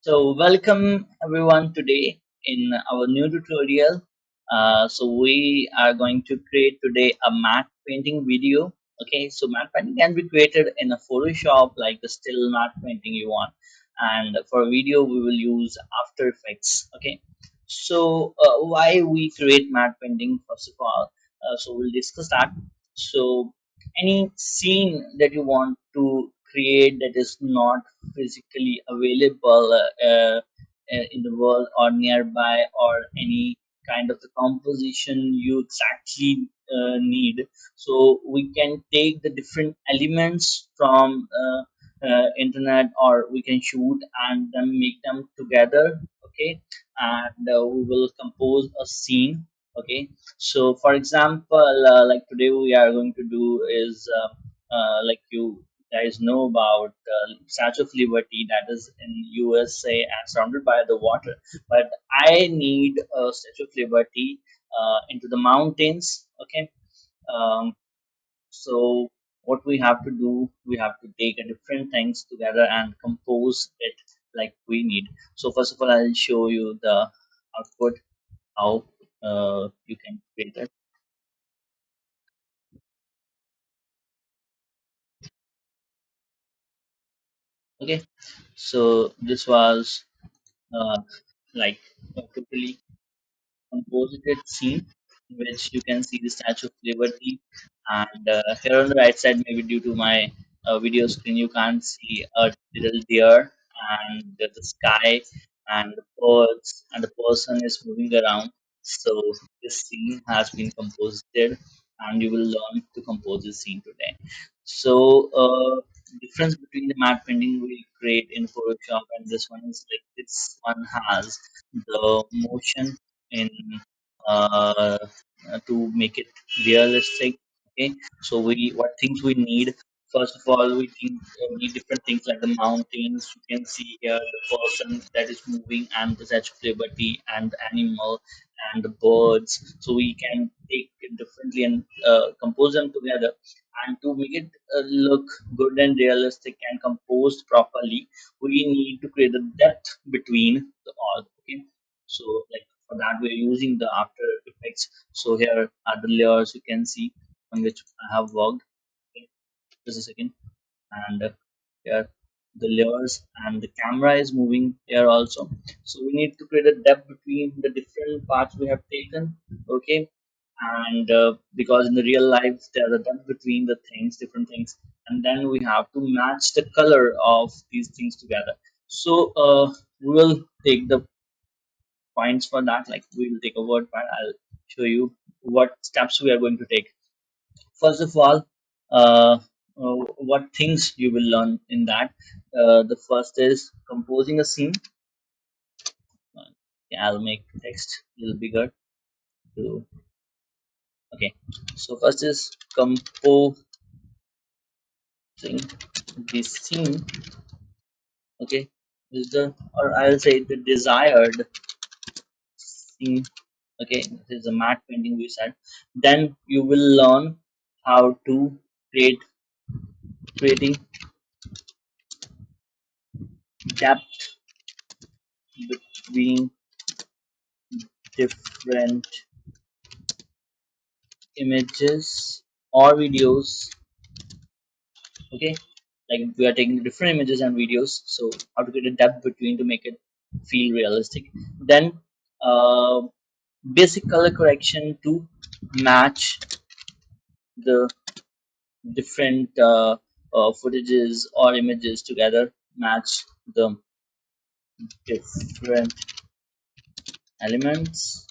Welcome everyone today in our new tutorial. We are going to create today a matte painting video. Okay, so matte painting can be created in a Photoshop like the still matte painting you want, and for video we will use After Effects. Okay, why we create matte painting first of all? We'll discuss that. So any scene that you want to create that is not physically available in the world or nearby, or any kind of the composition you exactly need, so we can take the different elements from internet, or we can shoot and then make them together. Okay, and we will compose a scene. Okay, so for example, like today we are going to do is like you guys know about Statue of Liberty that is in USA and surrounded by the water. But I need a Statue of Liberty into the mountains. Okay, um, so what we have to do, we have to take a different things together and compose it like we need. So first of all, I'll show you the output, how you can create it. Okay, so this was uh, like a totally composited scene in which you can see the Statue of Liberty. And here on the right side, maybe due to my video screen, you can't see a little deer and the sky and the birds, and the person is moving around. So this scene has been composed, and you will learn to compose this scene today. So difference between the matte painting we create in Photoshop and this one is like this one has the motion in uh, to make it realistic. Okay, so we what things we need. First of all, we need different things like the mountains. You can see here the person that is moving, and the Statue of Liberty, and the animal, and the birds. So we can take it differently and compose them together. And to make it look good and realistic and composed properly, we need to create a depth between the all. Okay, so like for that we're using the After Effects. So here are the layers you can see on which I have worked. Okay, just a second. And here the layers, and the camera is moving here also. So we need to create a depth between the different parts we have taken. Okay, and because in the real life there's a depth between the things, different things, and then we have to match the color of these things together. So we will take the points for that. Like we will take a word file. I'll show you what steps we are going to take. First of all, what things you will learn in that. The first is composing a scene. Okay, I'll make text a little bigger. To, okay, so first is composing the scene. Okay, is the, or I'll say the desired scene. Okay, this is a matte painting we said. Then you will learn how to create creating depth between different images or videos. Okay, like we are taking different images and videos, so how to get a depth between to make it feel realistic. Then uh, basic color correction to match the different footages or images together, match the different elements.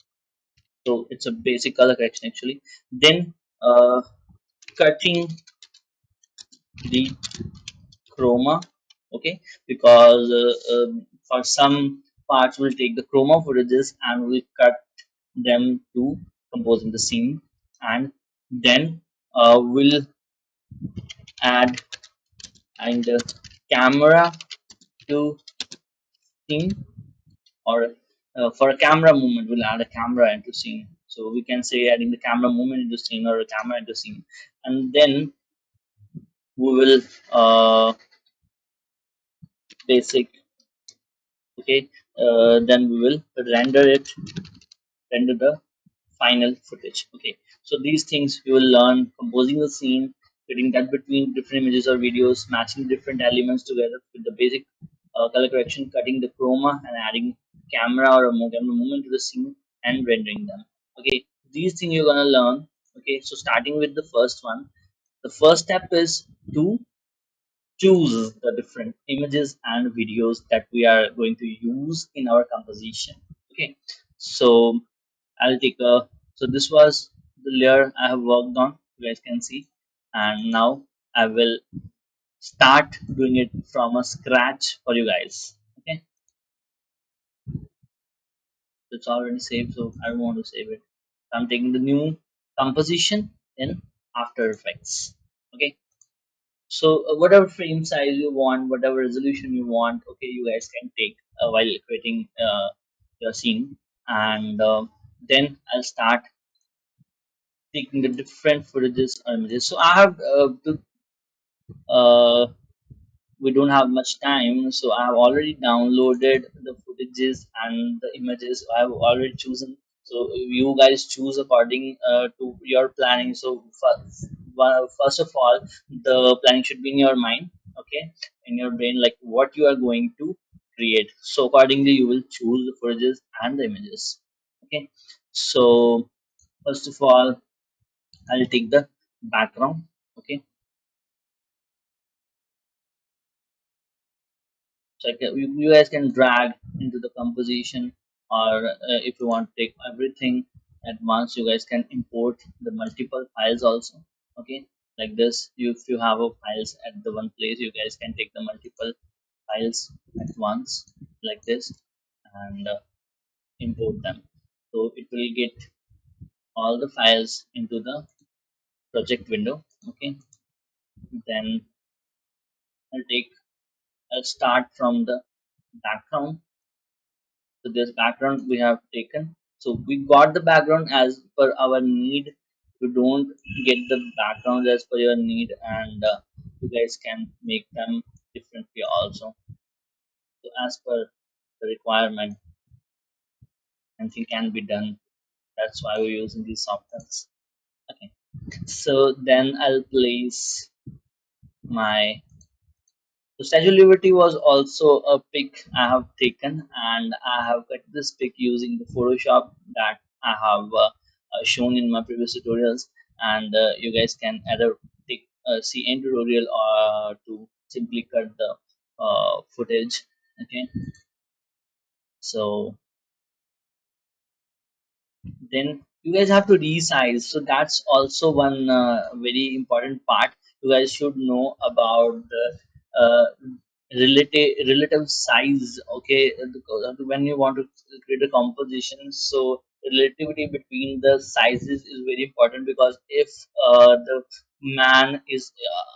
So it's a basic color correction actually. Then cutting the chroma. Okay, because for some parts we'll take the chroma footages and we'll cut them to composing the scene. And then we'll add and camera to scene, or for a camera movement we'll add a camera into scene. So we can say adding the camera movement into scene or a camera into scene. And then we will basic Okay, then we will render the final footage. Okay, so these things you will learn: composing the scene, creating that between different images or videos, matching different elements together with the basic color correction, cutting the chroma and adding camera or a camera movement to the scene and rendering them. Okay, these things you're gonna learn. Okay, so starting with the first one, the first step is to choose the different images and videos that we are going to use in our composition. Okay, so I'll take a, so this was the layer I have worked on, you guys can see, and now I will start doing it from a scratch for you guys. Okay, so it's already saved, so I don't want to save it. I'm taking the new composition in After Effects. Okay, so whatever frame size you want, whatever resolution you want, okay, you guys can take while creating your scene, and then I'll start taking the different footages or images. So I have uh, we don't have much time, so I have already downloaded the footages and the images I have already chosen. So you guys choose according to your planning. So first of all, the planning should be in your mind, okay, in your brain, like what you are going to create. So accordingly, you will choose the footages and the images. Okay, so first of all, I'll take the background. Okay, so you guys can drag into the composition, or if you want to take everything at once, you guys can import the multiple files also. Okay, like this, if you have a files at the one place, you guys can take the multiple files at once, like this, and import them. So it will get all the files into the project window. Okay, then I'll take, I'll start from the background. So this background we have taken. So we got the background as per our need. You don't get the background as per your need, and you guys can make them differently also. So as per the requirement, anything can be done. That's why we're using these softwares. Okay. So then I'll place my, so Statue of Liberty was also a pic I have taken, and I have cut this pic using the Photoshop that I have shown in my previous tutorials. And you guys can either take CN tutorial or to simply cut the footage. Okay, so then you guys have to resize. So that's also one very important part. You guys should know about the uh, relative size. Okay, when you want to create a composition, so relativity between the sizes is very important, because if the man is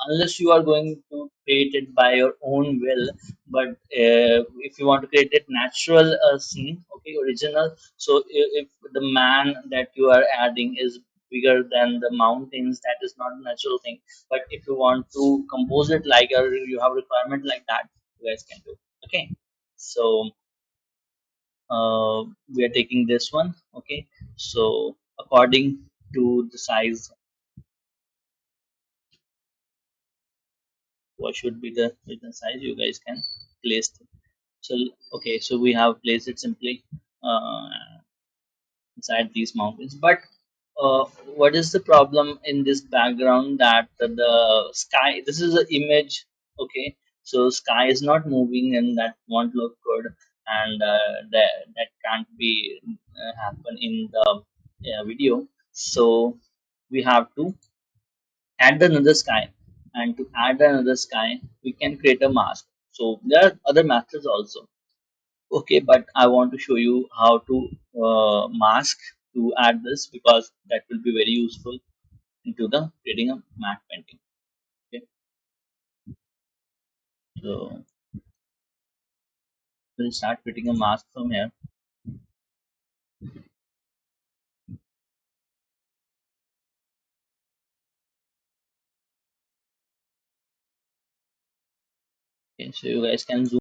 unless you are going to create it by your own will, but if you want to create it natural scene, okay, original, so if the man that you are adding is bigger than the mountains, that is not a natural thing. But if you want to compose it like, or you have requirement like that, you guys can do. Okay, so we are taking this one. Okay, so according to the size, what should be the written size, you guys can place it. So okay, so we have placed it simply uh, inside these mountains. But what is the problem in this background, that the sky, this is an image, okay, so sky is not moving and that won't look good, and that can't be happen in the video. So we have to add another sky, and to add another sky we can create a mask. So there are other methods also. Okay, but I want to show you how to mask to add this, because that will be very useful into the creating a matte painting. Okay, so we'll start creating a mask from here. Okay, so you guys can zoom